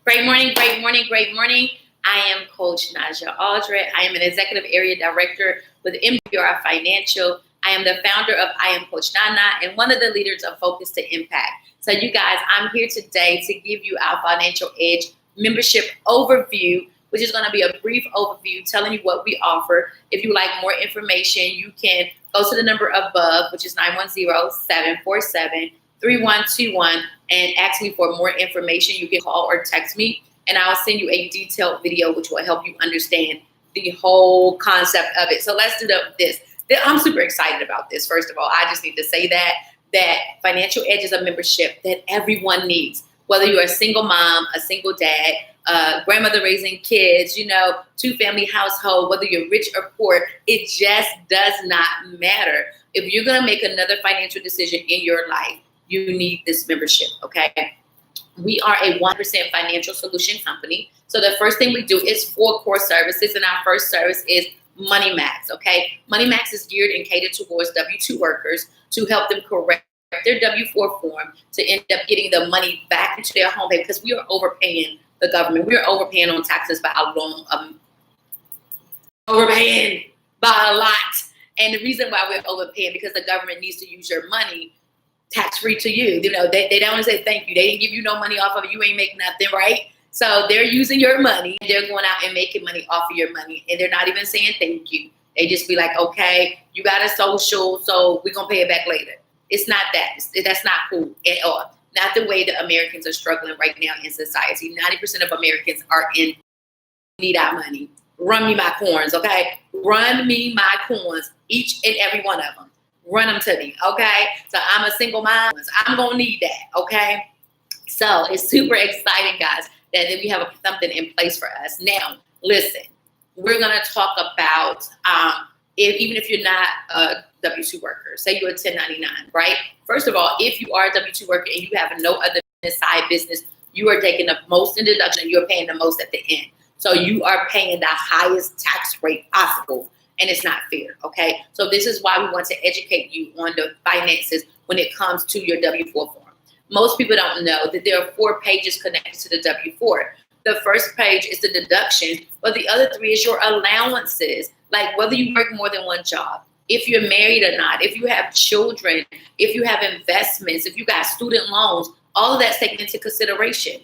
Great morning, great morning, great morning. I am Coach Naja Aldred. I am an Executive Area Director with MBR Financial. I am the founder of I Am Coach Nana and one of the leaders of Focus to Impact. So you guys, I'm here today to give you our Financial Edge membership overview, which is going to be a brief overview telling you what we offer. If you like more information, you can go to the number above, which is 910-747-3121, and ask me for more information. You can call or text me, and I'll send you a detailed video which will help you understand the whole concept of it. So let's do this. I'm super excited about this. First of all, I just need to say that Financial Edge is a membership that everyone needs, whether you're a single mom, a single dad, grandmother raising kids, two-family household, whether you're rich or poor, it just does not matter. If you're going to make another financial decision in your life, you need this membership, okay? We are a 100% financial solution company. So the first thing we do is 4 core services, and our first service is Money Max, okay? Money Max is geared and catered towards W-2 workers to help them correct their W-4 form to end up getting the money back into their home pay, because we are overpaying the government. We are overpaying on taxes by a overpaying by a lot. And the reason why we're overpaying, because the government needs to use your money tax-free to you. They don't want to say thank you. They didn't give you no money off of it. You ain't making nothing, right? So they're using your money. They're going out and making money off of your money. And they're not even saying thank you. They just be like, okay, you got a social, so we're going to pay it back later. It's not that. That's not cool at all. Not the way that Americans are struggling right now in society. 90% of Americans are in need our money. Run me my coins, okay? Run me my coins, each and every one of them. Run them to me, okay? So I'm a single mom. I'm going to need that, okay? So it's super exciting, guys, that we have something in place for us. Now, listen, we're going to talk about even if you're not a W-2 worker, say you're a 1099, right? First of all, if you are a W-2 worker and you have no other side business, you are taking the most in deduction and you're paying the most at the end. So you are paying the highest tax rate possible, and it's not fair, okay? So this is why we want to educate you on the finances when it comes to your W-4 form. Most people don't know that there are 4 pages connected to the W-4. The first page is the deductions, but the other 3 is your allowances, like whether you work more than one job, if you're married or not, if you have children, if you have investments, if you got student loans, all of that's taken into consideration.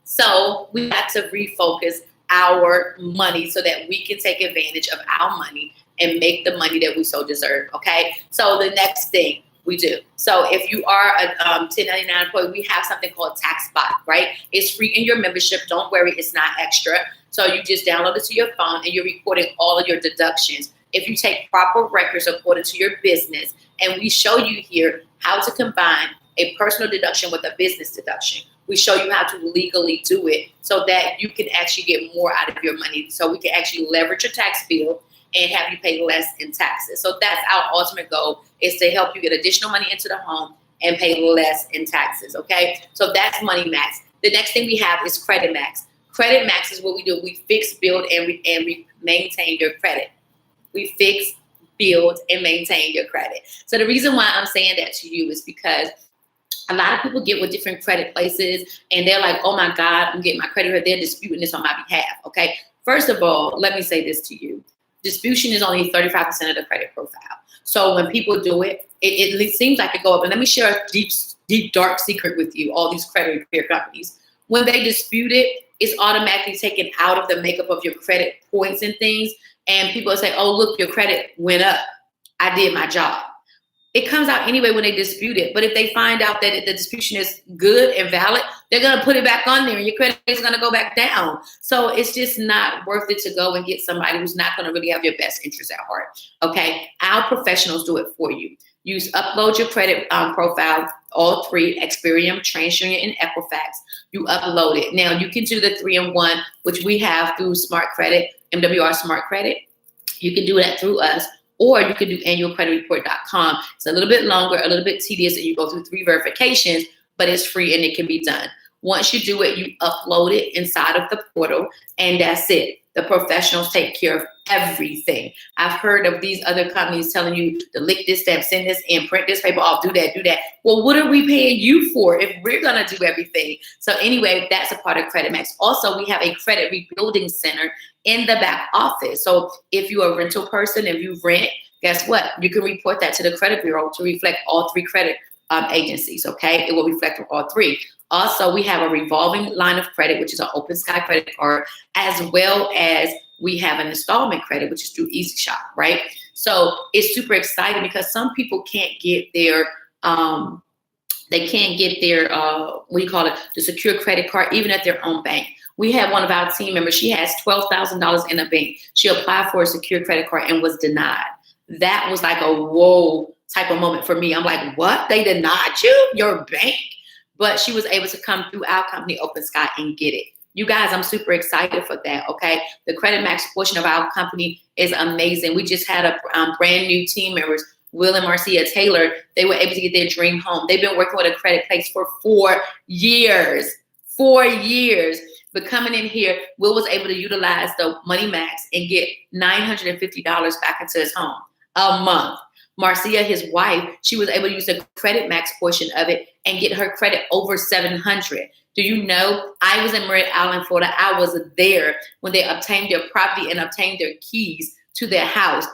So we have to refocus our money so that we can take advantage of our money and make the money that we so deserve, okay? So the next thing we do. So if you are a 1099 employee, we have something called TaxBot, right? It's free in your membership. Don't worry, it's not extra. So you just download it to your phone and you're recording all of your deductions. If you take proper records according to your business, and we show you here how to combine a personal deduction with a business deduction. We show you how to legally do it so that you can actually get more out of your money. So we can actually leverage your tax bill and have you pay less in taxes. So that's our ultimate goal, is to help you get additional money into the home and pay less in taxes, okay? So that's Money Max. The next thing we have is Credit Max. Credit Max is what we do. We fix, build, and maintain your credit. We fix, build, and maintain your credit. So the reason why I'm saying that to you is because a lot of people get with different credit places and they're like, oh my God, I'm getting my credit hurt. They're disputing this on my behalf, okay? First of all, let me say this to you. Disputation is only 35% of the credit profile. So when people do it, it seems like it go up. And let me share a deep, dark secret with you, all these credit repair companies. When they dispute it, it's automatically taken out of the makeup of your credit points and things. And people say, oh, look, your credit went up. I did my job. It comes out anyway when they dispute it. But if they find out that the disputation is good and valid, they're going to put it back on there and your credit is going to go back down. So it's just not worth it to go and get somebody who's not going to really have your best interest at heart. Okay. Our professionals do it for you. You upload your credit profile, all 3, Experian, TransUnion, and Equifax. You upload it. Now you can do the 3-in-1, which we have through Smart Credit, MWR Smart Credit. You can do that through us. Or you can do annualcreditreport.com. It's a little bit longer, a little bit tedious, and you go through 3 verifications, but it's free and it can be done. Once you do it, you upload it inside of the portal, and that's it. The professionals take care of everything. I've heard of these other companies telling you to lick this stamp, send this in, print this paper off, do that, do that. Well, what are we paying you for if we're going to do everything? So anyway, that's a part of Credit Max. Also, we have a credit rebuilding center in the back office. So if you're a rental person, if you rent, guess what? You can report that to the credit bureau to reflect all three credit agencies, okay? It will reflect on all three. Also, we have a revolving line of credit, which is an Open Sky credit card, as well as we have an installment credit, which is through Easy Shop, right? So it's super exciting because some people can't get their, what do you call it, the secure credit card, even at their own bank. We had one of our team members, she has $12,000 in a bank. She applied for a secure credit card and was denied. That was like a whoa type of moment for me. I'm like, what? They denied you? Your bank? But she was able to come through our company, Open Sky, and get it. You guys, I'm super excited for that, okay? The Credit Max portion of our company is amazing. We just had a brand new team members, Will and Marcia Taylor. They were able to get their dream home. They've been working with a credit place for 4 years. 4 years. But coming in here, Will was able to utilize the Money Max and get $950 back into his home a month. Marcia, his wife, she was able to use the Credit Max portion of it and get her credit over 700. Do you know, I was in Merritt Island, Florida. I was there when they obtained their property and obtained their keys to their house.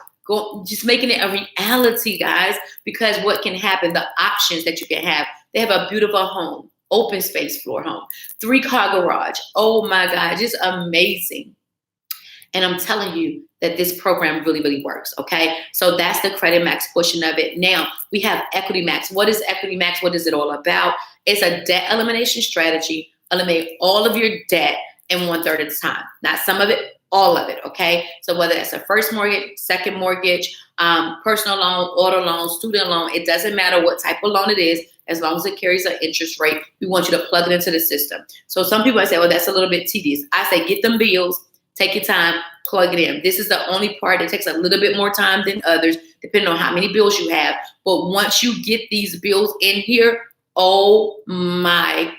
Just making it a reality, guys, because what can happen, the options that you can have. They have a beautiful home, open space floor home, 3-car garage. Oh my God, just amazing. And I'm telling you that this program really, really works, okay? So that's the Credit Max portion of it. Now, we have Equity Max. What is Equity Max? What is it all about? It's a debt elimination strategy. Eliminate all of your debt in 1/3 of the time. Not some of it, all of it, okay? So whether it's a first mortgage, second mortgage, personal loan, auto loan, student loan, it doesn't matter what type of loan it is, as long as it carries an interest rate, we want you to plug it into the system. So some people say, well, that's a little bit tedious. I say, get them bills, take your time, plug it in. This is the only part that takes a little bit more time than others, depending on how many bills you have. But once you get these bills in here, oh my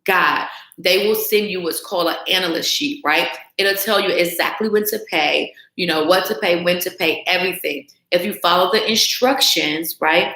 God, they will send you what's called an analyst sheet, right? It'll tell you exactly when to pay, you know, what to pay, when to pay, everything. If you follow the instructions, right,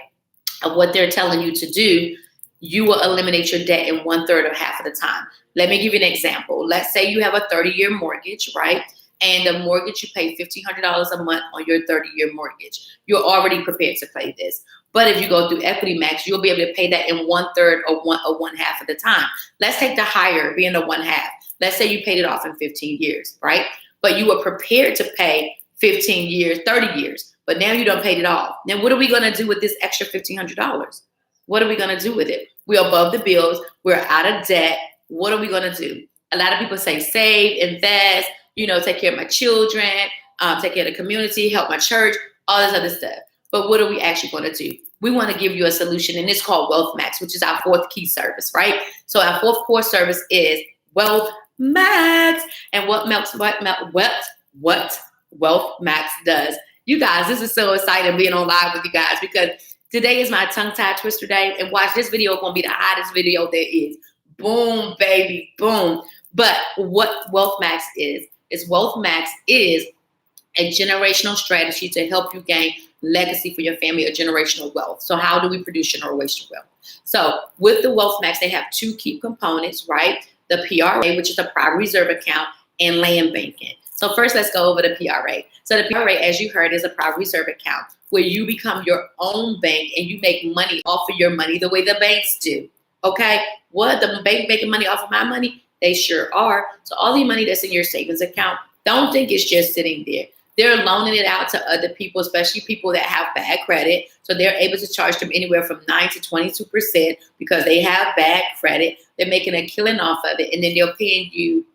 of what they're telling you to do, you will eliminate your debt in 1/3 or half of the time. Let me give you an example. Let's say you have a 30-year mortgage, right? And the mortgage, you pay $1,500 a month on your 30-year mortgage. You're already prepared to pay this. But if you go through Equity Max, you'll be able to pay that in 1/3 or one half of the time. Let's take the higher, being the 1/2. Let's say you paid it off in 15 years, right? But you were prepared to pay 15 years, 30 years, but now you don't paid it off. Then what are we going to do with this extra $1,500? What are we going to do with it? We're above the bills. We're out of debt. What are we going to do? A lot of people say save, invest, you know, take care of my children, take care of the community, help my church, all this other stuff. But what are we actually going to do? We want to give you a solution, and it's called Wealth Max, which is our 4th key service, right? So our 4th core service is Wealth Max. And what Wealth Max does. You guys, this is so exciting being on live with you guys, because today is my tongue-tied twister day, and watch, this video is going to be the hottest video there is. Boom, baby, boom. But what Wealth Max is Wealth Max is a generational strategy to help you gain legacy for your family or generational wealth. So how do we produce generational wealth? So with the Wealth Max, they have 2 key components, right? The PRA, which is a private reserve account, and land banking. So first, let's go over the PRA. So the PRA, as you heard, is a private reserve account where you become your own bank and you make money off of your money the way the banks do. Okay? What? The bank making money off of my money? They sure are. So all the money that's in your savings account, don't think it's just sitting there. They're loaning it out to other people, especially people that have bad credit. So they're able to charge them anywhere from 9 to 22% because they have bad credit. They're making a killing off of it. And then they're paying you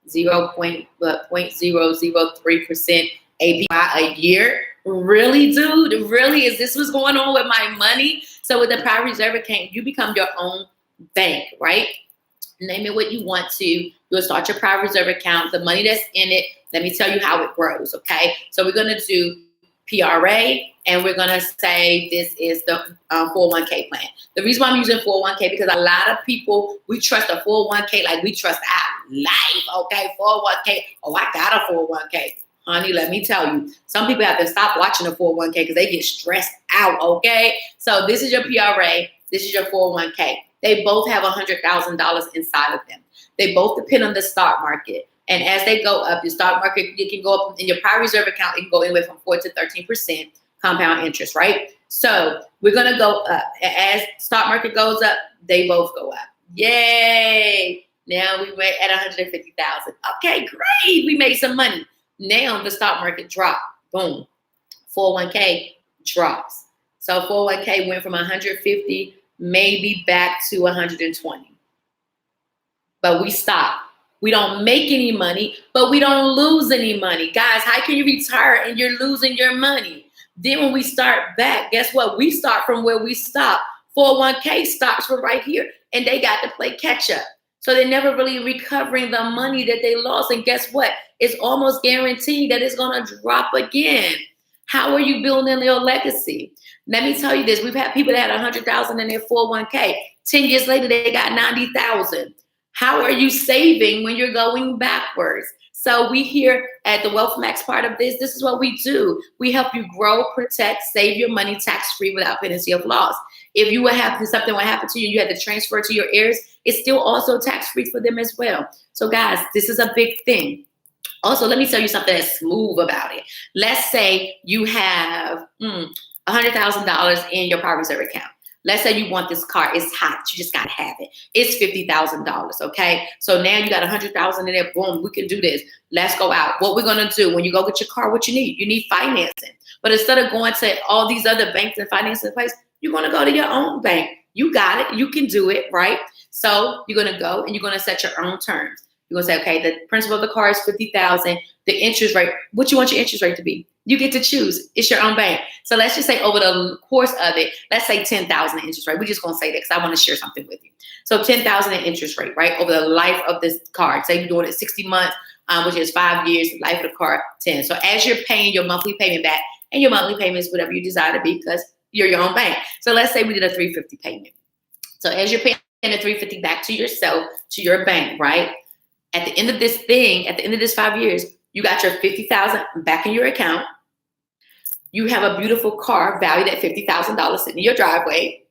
0.003% APY a year. Really, dude? Really? Is this what's going on with my money? So with the private reserve account, you become your own bank, right? Name it what you want to. You'll start your private reserve account. The money that's in it, let me tell you how it grows, okay? So we're going to do PRA, and we're going to say this is the 401k plan. The reason why I'm using 401k because a lot of people, we trust a 401k like we trust our life, okay? 401k, oh, I got a 401k. Honey, let me tell you, some people have to stop watching a 401k because they get stressed out, okay? So this is your PRA, this is your 401k. They both have $100,000 inside of them. They both depend on the stock market. And as they go up, the stock market, it can go up in your private reserve account, it can go anywhere from 4 to 13% compound interest, right? So we're going to go up. As stock market goes up, they both go up. Yay! Now we went at 150,000. Okay, great. We made some money. Now the stock market dropped. Boom. 401k drops. So 401k went from 150 maybe back to 120. But we stopped. We don't make any money, but we don't lose any money. Guys, how can you retire and you're losing your money? Then when we start back, guess what? We start from where we stopped. 401k stocks from right here, and they got to play catch up. So they're never really recovering the money that they lost. And guess what? It's almost guaranteed that it's going to drop again. How are you building your legacy? Let me tell you this. We've had people that had 100,000 in their 401k. 10 years later, they got 90,000. How are you saving when you're going backwards? So we here at the Wealth Max part of this is what we do. We help you grow, protect, save your money tax-free without penalty of loss. If you would have something would happen to you, you had to transfer to your heirs, it's still also tax-free for them as well. So guys, this is a big thing. Also, let me tell you something that's smooth about it. Let's say you have $100,000 in your private reserve account. Let's say you want this car. It's hot. You just got to have it. It's $50,000, okay? So now you got $100,000 in there. Boom, we can do this. Let's go out. What we're going to do when you go get your car, what you need? You need financing. But instead of going to all these other banks and financing place, you're going to go to your own bank. You got it. You can do it, right? So you're going to go and you're going to set your own terms. You're going to say, okay, the principal of the car is $50,000. The interest rate, what you want your interest rate to be? You get to choose. It's your own bank. So let's just say over the course of it, let's say 10,000 in interest rate. We're just going to say that because I want to share something with you. So 10,000 in interest rate, right? Over the life of this card. Say you're doing it 60 months, which is 5 years, the life of the card, 10. So as you're paying your monthly payment back, and your monthly payment is whatever you desire to be because you're your own bank. So let's say we did a $350 payment. So as you're paying the $350 back to yourself, to your bank, right? At the end of this thing, at the end of this 5 years, you got your $50,000 back in your account. You have a beautiful car valued at $50,000 sitting in your driveway.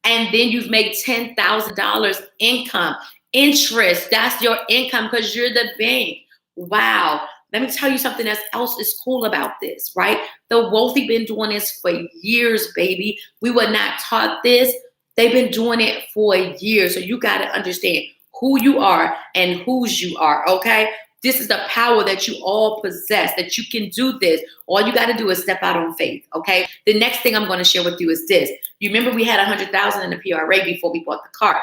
And then you've made $10,000 income, interest. That's your income because you're the bank. Wow. Let me tell you something else is cool about this, right? The wealthy been doing this for years, baby. We were not taught this. They've been doing it for years. So you got to understand who you are and whose you are, okay? This is the power that you all possess, that you can do this. All you got to do is step out on faith, okay? The next thing I'm going to share with you is this. You remember we had 100,000 in the PRA before we bought the car.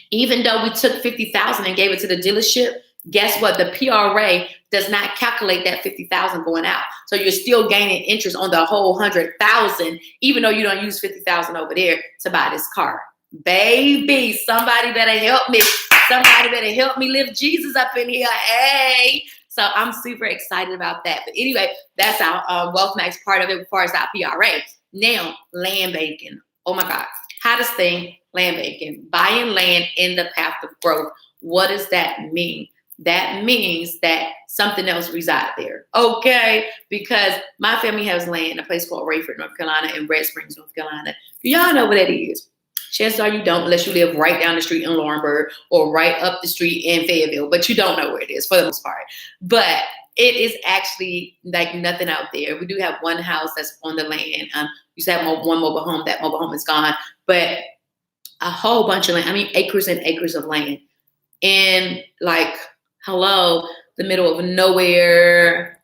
Even though we took 50,000 and gave it to the dealership, guess what? The PRA does not calculate that 50,000 going out. So you're still gaining interest on the whole 100,000, even though you don't use 50,000 over there to buy this car. Baby, somebody better help me. Somebody better help me lift Jesus up in here. Hey. So I'm super excited about that. But anyway, that's our Wealth Max part of it as far as our PRA. Now, land banking. Oh my God. Hottest thing, land banking. Buying land in the path of growth. What does that mean? That means that something else resides there. Okay? Because my family has land in a place called Rayford, North Carolina, and Red Springs, North Carolina. Y'all know where that is. Chances are you don't unless you live right down the street in Laurinburg or right up the street in Fayetteville, but you don't know where it is for the most part. But it is actually like nothing out there. We do have one house that's on the land. We used to have one mobile home. That mobile home is gone. But a whole bunch of land. I mean, acres and acres of land. In like, the middle of nowhere.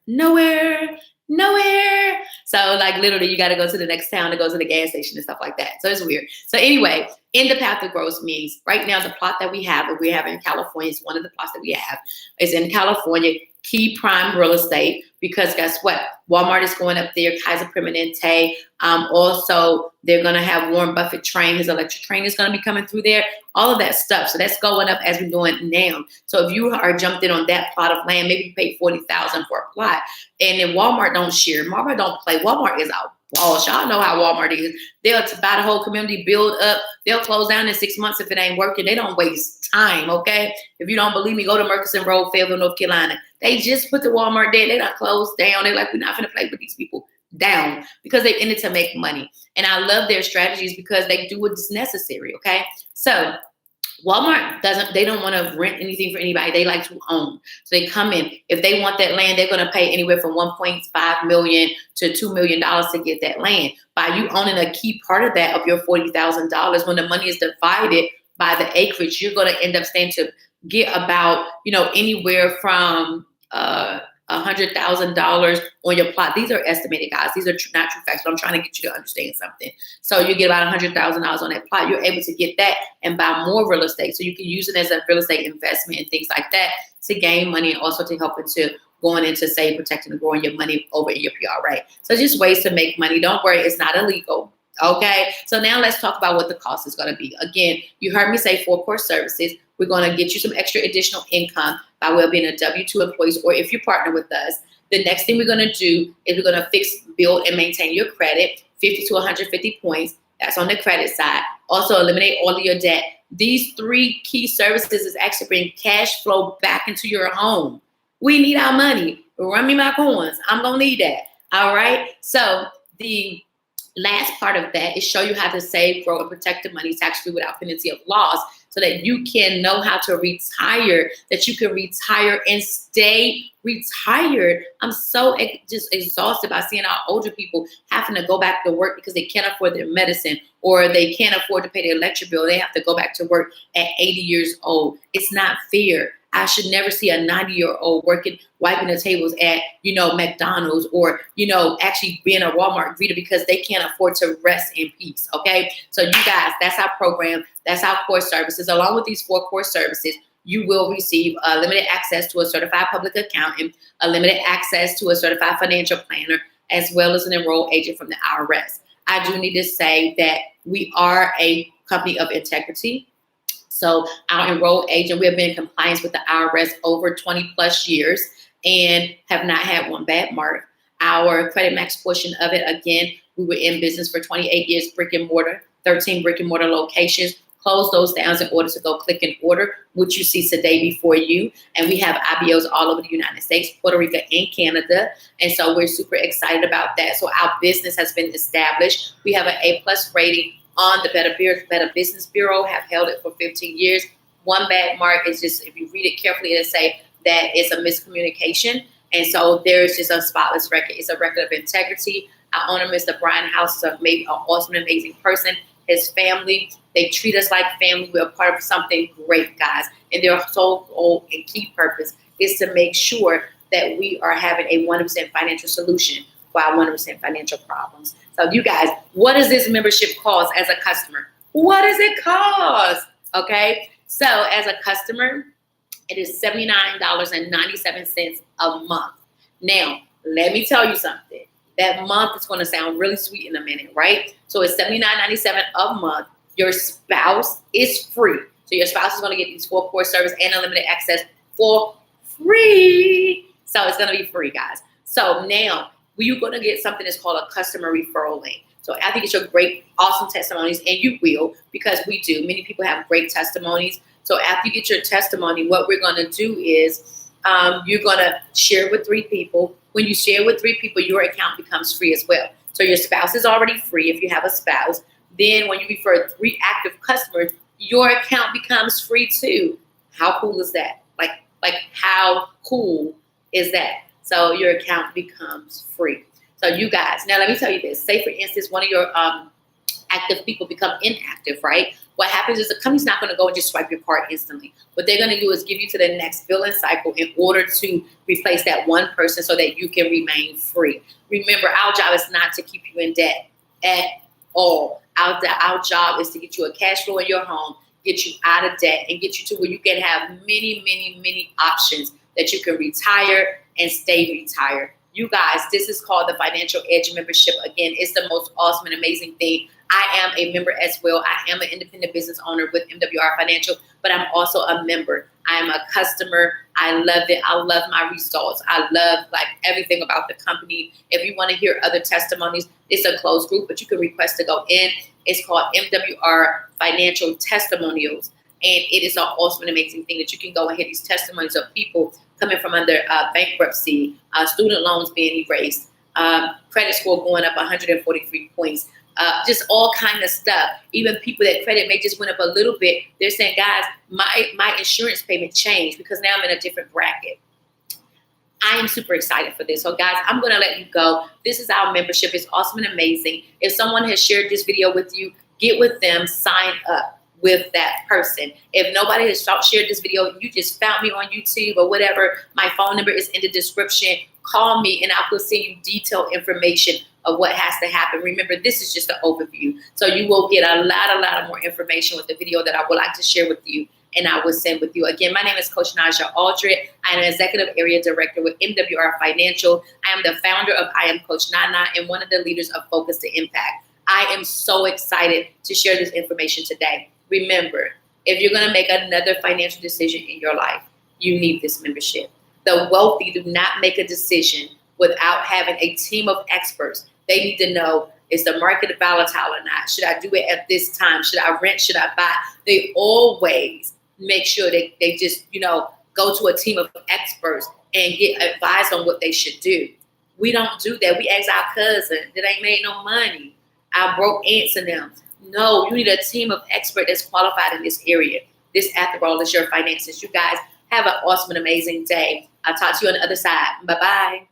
So like literally you got to go to the next town to go to the gas station and stuff like that. So it's weird. So anyway, in the path of growth means right now the plot that we have in California is one of the plots that we have is in California, Key Prime Real Estate. because guess what? Walmart is going up there, Kaiser Permanente. Also, they're going to have Warren Buffett train. His electric train is going to be coming through there. All of that stuff. So that's going up as we're doing now. So if you are jumped in on that plot of land, maybe you pay $40,000 for a plot, and then Walmart don't share. Walmart don't play. Walmart is out. Oh, y'all know how Walmart is. They'll buy the whole community, build up. They'll close down in 6 months if it ain't working. They don't waste time, okay? If you don't believe me, go to Murchison Road, Fayetteville, North Carolina. They just put the Walmart there. They don't close down. They're like, we're not going to play with these people down because they in it to make money. And I love their strategies because they do what is necessary, okay? So Walmart they don't want to rent anything for anybody. They like to own. So they come in. If they want that land, they're going to pay anywhere from $1.5 million to $2 million to get that land. By you owning a key part of that, of your $40,000, when the money is divided by the acreage, you're going to end up staying to get about, anywhere from $100,000 on your plot. These are estimated, guys. These are not true facts, but I'm trying to get you to understand something. So you get about $100,000 on that plot. You're able to get that and buy more real estate. So you can use it as a real estate investment and things like that to gain money and also to help into going into, say, protecting and growing your money over in your PRA. So just ways to make money. Don't worry, it's not illegal. Okay, so now let's talk about what the cost is going to be. Again, you heard me say 4 core services. We're going to get you some extra additional income by way of being a W-2 employee, or if you partner with us. The next thing we're going to do is we're going to fix, build, and maintain your credit, 50 to 150 points. That's on the credit side. Also, eliminate all of your debt. These 3 key services is actually bring cash flow back into your home. We need our money. Run me my coins. I'm going to need that. All right. So the last part of that is show you how to save, grow, and protect the money tax-free without penalty of loss, so that you can know how to retire, that you can retire and stay retired. I'm so just exhausted by seeing our older people having to go back to work because they can't afford their medicine or they can't afford to pay their electric bill. They have to go back to work at 80 years old. It's not fair. I should never see a 90-year-old working, wiping the tables at, McDonald's or, actually being a Walmart greeter because they can't afford to rest in peace. Okay. So you guys, that's our program. That's our core services. Along with these 4 core services, you will receive limited access to a certified public accountant, a limited access to a certified financial planner, as well as an enrolled agent from the IRS. I do need to say that we are a company of integrity. So our enrolled agent, we have been in compliance with the IRS over 20 plus years and have not had one bad mark. Our Credit Max portion of it, again, we were in business for 28 years, brick and mortar, 13 brick and mortar locations. Close those down in order to go click and order, which you see today before you. And we have IBOs all over the United States, Puerto Rico, and Canada. And so we're super excited about that. So our business has been established. We have an A+ rating on the Better Business Bureau, have held it for 15 years. One bad mark is just, if you read it carefully, it'll say that it's a miscommunication. And so there's just a spotless record. It's a record of integrity. Our owner, Mr. Brian House, is an awesome, amazing person. His family, they treat us like family. We're a part of something great, guys. And their sole goal and key purpose is to make sure that we are having a 100% financial solution for our 100% financial problems. So you guys, what does this membership cost as a customer? What does it cost? Okay. So as a customer, it is $79.97 a month. Now, let me tell you something. That month is going to sound really sweet in a minute, right? So it's $79.97 a month. Your spouse is free. So your spouse is going to get these 4 core service and unlimited access for free. So it's going to be free, guys. So now you're going to get something that's called a customer referral link. So after you get your great, awesome testimonies, and you will, because we do. Many people have great testimonies. So after you get your testimony, what we're going to do is you're going to share with 3 people. When you share with 3 people, your account becomes free as well. So your spouse is already free if you have a spouse. Then when you refer 3 active customers, your account becomes free too. How cool is that? Like how cool is that? So your account becomes free. So you guys, now let me tell you this. Say for instance, one of your active people become inactive, right? What happens is the company's not going to go and just swipe your card instantly. What they're going to do is give you to the next billing cycle in order to replace that one person so that you can remain free. Remember, our job is not to keep you in debt at all. Our job is to get you a cash flow in your home, get you out of debt, and get you to where you can have many, many, many options that you can retire and stay retired. You guys, this is called the Financial Edge membership. Again, it's the most awesome and amazing thing. I am a member as well. I am an independent business owner with MWR Financial, but I'm also a member. I am a customer. I love it. I love my results. I love like everything about the company. If you want to hear other testimonies, it's a closed group, but you can request to go in. It's called MWR Financial Testimonials. And it is an awesome and amazing thing that you can go and hear these testimonies of people coming from under bankruptcy, student loans being erased, credit score going up 143 points, just all kind of stuff. Even people that credit may just went up a little bit. They're saying, guys, my insurance payment changed because now I'm in a different bracket. I am super excited for this. So guys, I'm going to let you go. This is our membership. It's awesome and amazing. If someone has shared this video with you, get with them, sign up with that person. If nobody has shared this video, you just found me on YouTube or whatever, my phone number is in the description. Call me and I will send you detailed information of what has to happen. Remember, this is just an overview. So you will get a lot of more information with the video that I would like to share with you and I will send with you. Again, my name is Coach Naja Aldred. I am an Executive Area Director with MWR Financial. I am the founder of I Am Coach Nana and one of the leaders of Focus to Impact. I am so excited to share this information today. Remember, if you're going to make another financial decision in your life, you need this membership. The wealthy do not make a decision without having a team of experts. They need to know, is the market volatile or not? Should I do it at this time? Should I rent? Should I buy? They always make sure they just, go to a team of experts and get advice on what they should do. We don't do that. We ask our cousin that ain't made no money, our broke aunts and them. No, you need a team of experts that's qualified in this area. This, after all, is your finances. You guys have an awesome and amazing day. I'll talk to you on the other side. Bye-bye.